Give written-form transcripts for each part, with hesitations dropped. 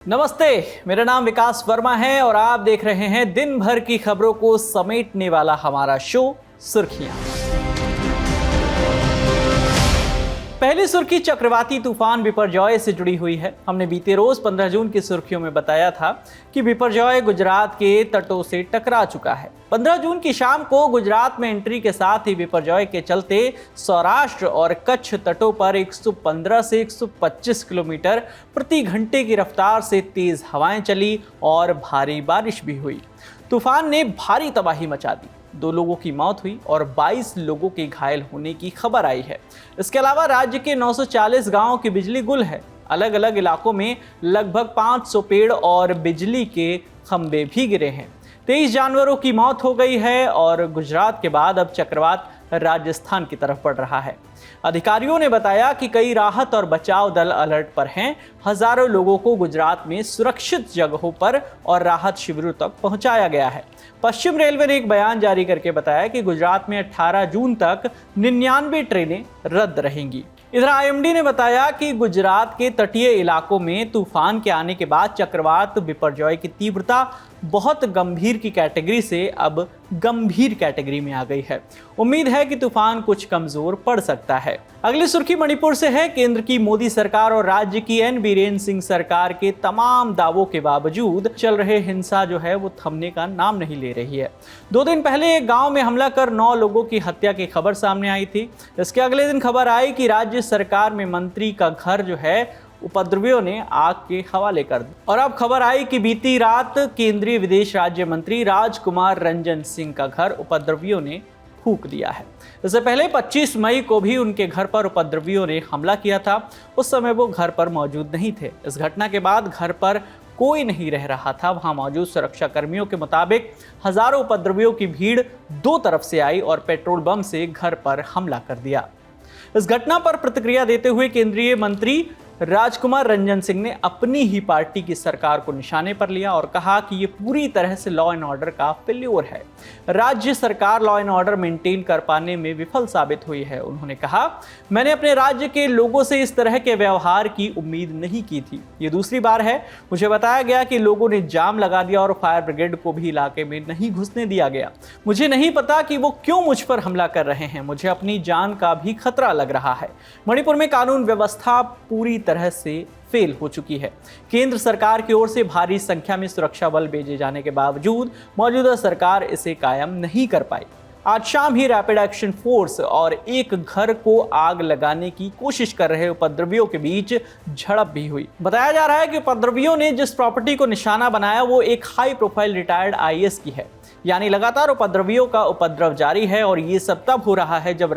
नमस्ते, मेरा नाम विकास वर्मा है और आप देख रहे हैं दिन भर की खबरों को समेटने वाला हमारा शो सुर्खियां। पहली सुर्खी चक्रवाती तूफान बिपरजॉय से जुड़ी हुई है। हमने बीते रोज 15 जून की सुर्खियों में बताया था कि बिपरजॉय गुजरात के तटों से टकरा चुका है। 15 जून की शाम को गुजरात में एंट्री के साथ ही बिपरजॉय के चलते सौराष्ट्र और कच्छ तटों पर 115 से 125 किलोमीटर प्रति घंटे की रफ्तार से तेज हवाएं चली और भारी बारिश भी हुई। तूफान ने भारी तबाही मचा दी। 2 लोगों की मौत हुई और 22 लोगों के घायल होने की खबर आई है। इसके अलावा राज्य के 940 गांवों की बिजली गुल है। अलग अलग इलाकों में लगभग 500 पेड़ और बिजली के खंभे भी गिरे हैं। 23 जानवरों की मौत हो गई है और गुजरात के बाद अब चक्रवात राजस्थान की तरफ बढ़ रहा है। अधिकारियों ने बताया कि कई राहत और बचाव दल अलर्ट पर हैं। हजारों लोगों को गुजरात में सुरक्षित जगहों पर और राहत शिविरों तक पहुंचाया गया है। पश्चिम रेलवे ने एक बयान जारी करके बताया कि गुजरात में 18 जून तक 99 ट्रेनें रद्द रहेंगी। इधर आईएमडी ने बताया कि गुजरात के तटीय इलाकों में तूफान के आने के बाद चक्रवात बिपरजॉय की तीव्रता बहुत गंभीर की कैटेगरी से अब गंभीर कैटेगरी में आ गई है। उम्मीद है कि तूफान कुछ कमजोर पड़ सकता है। अगली सुर्खी मणिपुर से है। केंद्र की मोदी सरकार और राज्य की एन बीरेन सिंह सरकार के तमाम दावों के बावजूद चल रहे हिंसा जो है वो थमने का नाम नहीं ले रही है। 2 दिन पहले एक गांव में हमला कर 9 लोगों की हत्या की खबर सामने आई थी। इसके अगले दिन खबर आई कि राज्य सरकार में मंत्री का घर जो है उपद्रवियों ने आग के हवाले कर दिया। और अब खबर आई कि बीती रात केंद्रीय विदेश राज्य मंत्री राजकुमार रंजन सिंह का घर उपद्रवियों ने फूंक दिया है। इससे पहले 25 मई को भी उनके घर पर उपद्रवियों ने हमला किया था। उस समय वो घर पर मौजूद नहीं थे। इस घटना के बाद घर पर कोई नहीं रह रहा था। वहां मौजूद सुरक्षा कर्मियों के मुताबिक हजारों उपद्रवियों की भीड़ 2 तरफ से आई और पेट्रोल बम से घर पर हमला कर दिया। इस घटना पर प्रतिक्रिया देते हुए केंद्रीय मंत्री राजकुमार रंजन सिंह ने अपनी ही पार्टी की सरकार को निशाने पर लिया और कहा कि ये पूरी तरह से लॉ एंड ऑर्डर का फेल्योर है। राज्य सरकार लॉ एंड ऑर्डर मेंटेन कर पाने में विफल साबित हुई है। उन्होंने कहा, मैंने अपने राज्य के लोगों से इस तरह के व्यवहार की उम्मीद नहीं की थी। ये दूसरी बार है। मुझे बताया गया कि लोगों ने जाम लगा दिया और फायर ब्रिगेड को भी इलाके में नहीं घुसने दिया गया। मुझे नहीं पता कि वो क्यों मुझ पर हमला कर रहे हैं। मुझे अपनी जान का भी खतरा लग रहा है। मणिपुर में कानून व्यवस्था पूरी तरह से फेल हो चुकी है। केंद्र सरकार की ओर से भारी संख्या में सुरक्षा बल भेजे जाने के बावजूद मौजूदा सरकार इसे कायम नहीं कर पाई। आज शाम ही रैपिड एक्शन फोर्स और एक घर को आग लगाने की कोशिश कर रहे उपद्रवियों के बीच झड़प भी हुई। बताया जा रहा है कि उपद्रवियों ने जिस प्रॉपर्टी को निशाना बनाया वो एक हाई प्रोफाइल रिटायर्ड आईएएस की है। यानी लगातार उपद्रवियों का उपद्रव जारी है और ये सब तब हो रहा है जब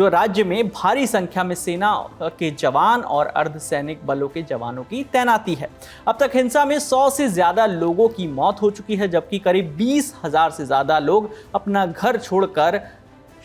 राज्य में भारी संख्या में सेना के जवान और अर्धसैनिक बलों के जवानों की तैनाती है। अब तक हिंसा में 100 से ज्यादा लोगों की मौत हो चुकी है, जबकि करीब 20,000 से ज्यादा लोग अपना घर छोड़कर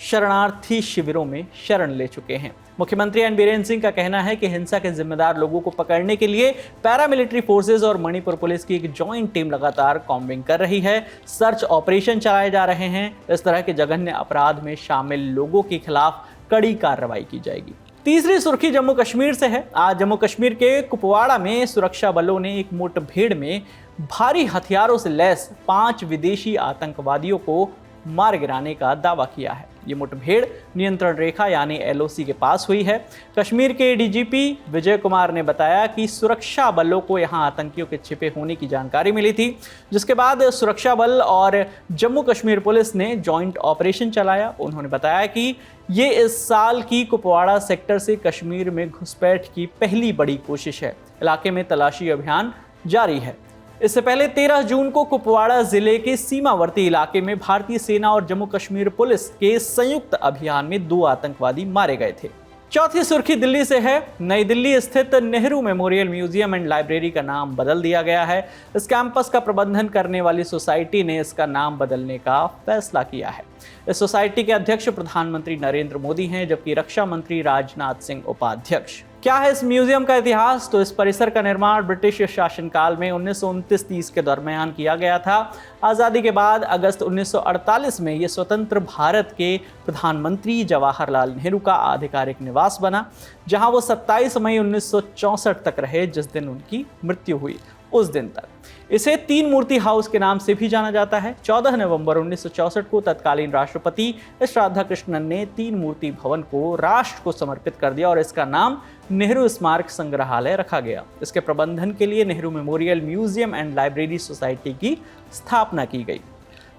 शरणार्थी शिविरों में शरण ले चुके हैं। मुख्यमंत्री एन बीरेन सिंह का कहना है कि हिंसा के जिम्मेदार लोगों को पकड़ने के लिए पैरामिलिट्री फोर्सेज और मणिपुर पुलिस की एक जॉइंट टीम लगातार कॉम्बिंग कर रही है। सर्च ऑपरेशन चलाए जा रहे हैं। इस तरह के जघन्य अपराध में शामिल लोगों के खिलाफ कड़ी कार्रवाई की जाएगी। तीसरी सुर्खी जम्मू कश्मीर से है। आज जम्मू कश्मीर के कुपवाड़ा में सुरक्षा बलों ने एक मुठभेड़ में भारी हथियारों से लैस 5 विदेशी आतंकवादियों को मार गिराने का दावा किया है। ये मुठभेड़ नियंत्रण रेखा यानी एलओसी के पास हुई है। कश्मीर के डीजीपी विजय कुमार ने बताया कि सुरक्षा बलों को यहां आतंकियों के छिपे होने की जानकारी मिली थी, जिसके बाद सुरक्षा बल और जम्मू कश्मीर पुलिस ने जॉइंट ऑपरेशन चलाया। उन्होंने बताया कि ये इस साल की कुपवाड़ा सेक्टर से कश्मीर में घुसपैठ की पहली बड़ी कोशिश है। इलाके में तलाशी अभियान जारी है। इससे पहले 13 जून को कुपवाड़ा जिले के सीमावर्ती इलाके में भारतीय सेना और जम्मू कश्मीर पुलिस के संयुक्त अभियान में 2 आतंकवादी मारे गए थे। चौथी सुर्खी दिल्ली से है। नई दिल्ली स्थित Nehru memorial museum and library का नाम बदल दिया गया है। इस कैंपस का प्रबंधन करने वाली सोसाइटी ने इसका नाम बदलने का फैसला किया है। इस सोसाइटी के अध्यक्ष प्रधानमंत्री नरेंद्र मोदी हैं, जबकि रक्षा मंत्री राजनाथ सिंह उपाध्यक्ष। क्या है इस म्यूजियम का इतिहास? तो इस परिसर का निर्माण ब्रिटिश शासनकाल में 1929-30 के दरमियान किया गया था। आज़ादी के बाद अगस्त 1948 में ये स्वतंत्र भारत के प्रधानमंत्री जवाहरलाल नेहरू का आधिकारिक निवास बना, जहां वो 27 मई 1964 तक रहे, जिस दिन उनकी मृत्यु हुई उस दिन तक। इसे तीन मूर्ति हाउस के नाम से भी जाना जाता है। 14 नवंबर 1964 को तत्कालीन राष्ट्रपति एस राधाकृष्णन ने तीन मूर्ति भवन को राष्ट्र को समर्पित कर दिया और इसका नाम नेहरू स्मारक संग्रहालय रखा गया। इसके प्रबंधन के लिए Nehru memorial museum and library society की स्थापना की गई।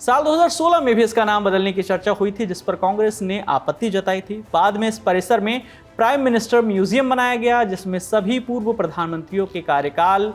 साल 2016 में भी इसका नाम बदलने की चर्चा हुई थी, जिस पर कांग्रेस ने आपत्ति जताई थी। बाद में इस परिसर में प्राइम मिनिस्टर म्यूजियम बनाया गया, जिसमें सभी पूर्व प्रधानमंत्रियों के कार्यकाल,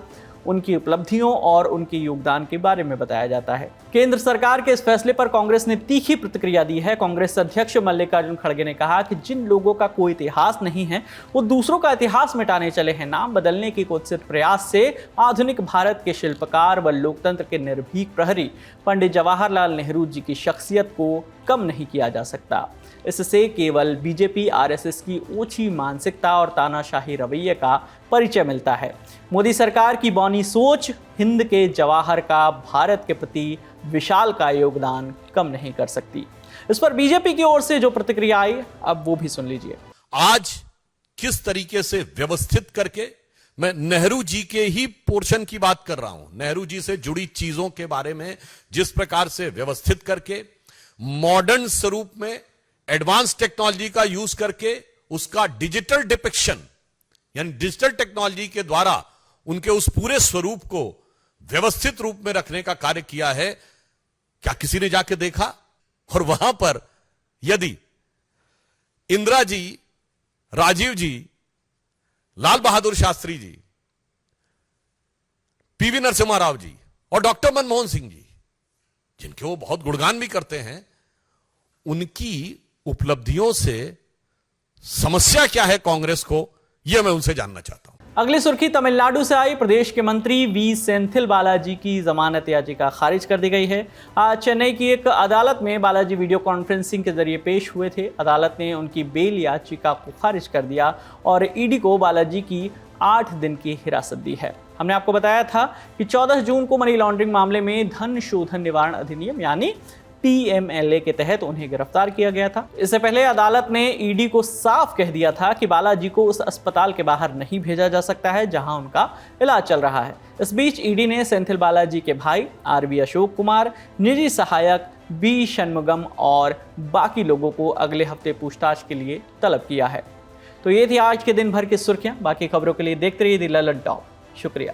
उनकी उपलब्धियों और उनके योगदान के बारे में बताया जाता है। केंद्र सरकार के इस फैसले पर कांग्रेस ने तीखी प्रतिक्रिया दी है। कांग्रेस अध्यक्ष मल्लिकार्जुन खड़गे ने कहा कि जिन लोगों का कोई इतिहास नहीं है वो दूसरों का इतिहास मिटाने चले हैं। नाम बदलने के कुत्सित प्रयास से आधुनिक भारत के शिल्पकार व लोकतंत्र के निर्भीक प्रहरी पंडित जवाहरलाल नेहरू जी की शख्सियत को कम नहीं किया जा सकता। इससे केवल बीजेपी आरएसएस की ऊंची मानसिकता और तानाशाही रवैये का परिचय मिलता है। मोदी सरकार की बौनी सोच हिंद के जवाहर का भारत के प्रति विशाल का योगदान कम नहीं कर सकती। इस पर बीजेपी की ओर से जो प्रतिक्रिया आई, अब वो भी सुन लीजिए। आज किस तरीके से व्यवस्थित करके, मैं नेहरू जी के ही पोर्शन की बात कर रहा हूं, नेहरू जी से जुड़ी चीजों के बारे में जिस प्रकार से व्यवस्थित करके मॉडर्न स्वरूप में एडवांस टेक्नोलॉजी का यूज करके उसका डिजिटल डिपिक्शन यानी डिजिटल टेक्नोलॉजी के द्वारा उनके उस पूरे स्वरूप को व्यवस्थित रूप में रखने का कार्य किया है। क्या किसी ने जाके देखा? और वहां पर यदि इंदिरा जी, राजीव जी, लाल बहादुर शास्त्री जी, पीवी नरसिम्हा राव जी और डॉक्टर मनमोहन सिंह जी, जिनके वो बहुत गुणगान भी करते हैं, उनकी उपलब्धियों से समस्या क्या है कांग्रेस को, यह मैं उनसे जानना चाहता हूं। अगली सुर्खी तमिलनाडु से आई। प्रदेश के मंत्री वी सेंथिल बालाजी की जमानत याचिका खारिज कर दी गई है। आज चेन्नई की एक अदालत में बालाजी वीडियो कॉन्फ्रेंसिंग के जरिए पेश हुए थे। अदालत ने उनकी बेल याचिका को खारिज कर दिया और ईडी को बालाजी की 8 दिन की हिरासत दी है। हमने आपको बताया था कि 14 जून को मनी लॉन्ड्रिंग मामले में धन शोधन निवारण अधिनियम यानी PMLA के तहत उन्हें गिरफ्तार किया गया था। इससे पहले अदालत ने ईडी को साफ कह दिया था कि बालाजी को उस अस्पताल के बाहर नहीं भेजा जा सकता है जहां उनका इलाज चल रहा है। इस बीच ईडी ने सेंथिल बालाजी के भाई RV अशोक कुमार, निजी सहायक B षणमुगम और बाकी लोगों को अगले हफ्ते पूछताछ के लिए तलब किया है। तो ये थी आज के दिन भर की सुर्खियां। बाकी खबरों के लिए देखते रहिए द ललन टॉप। शुक्रिया।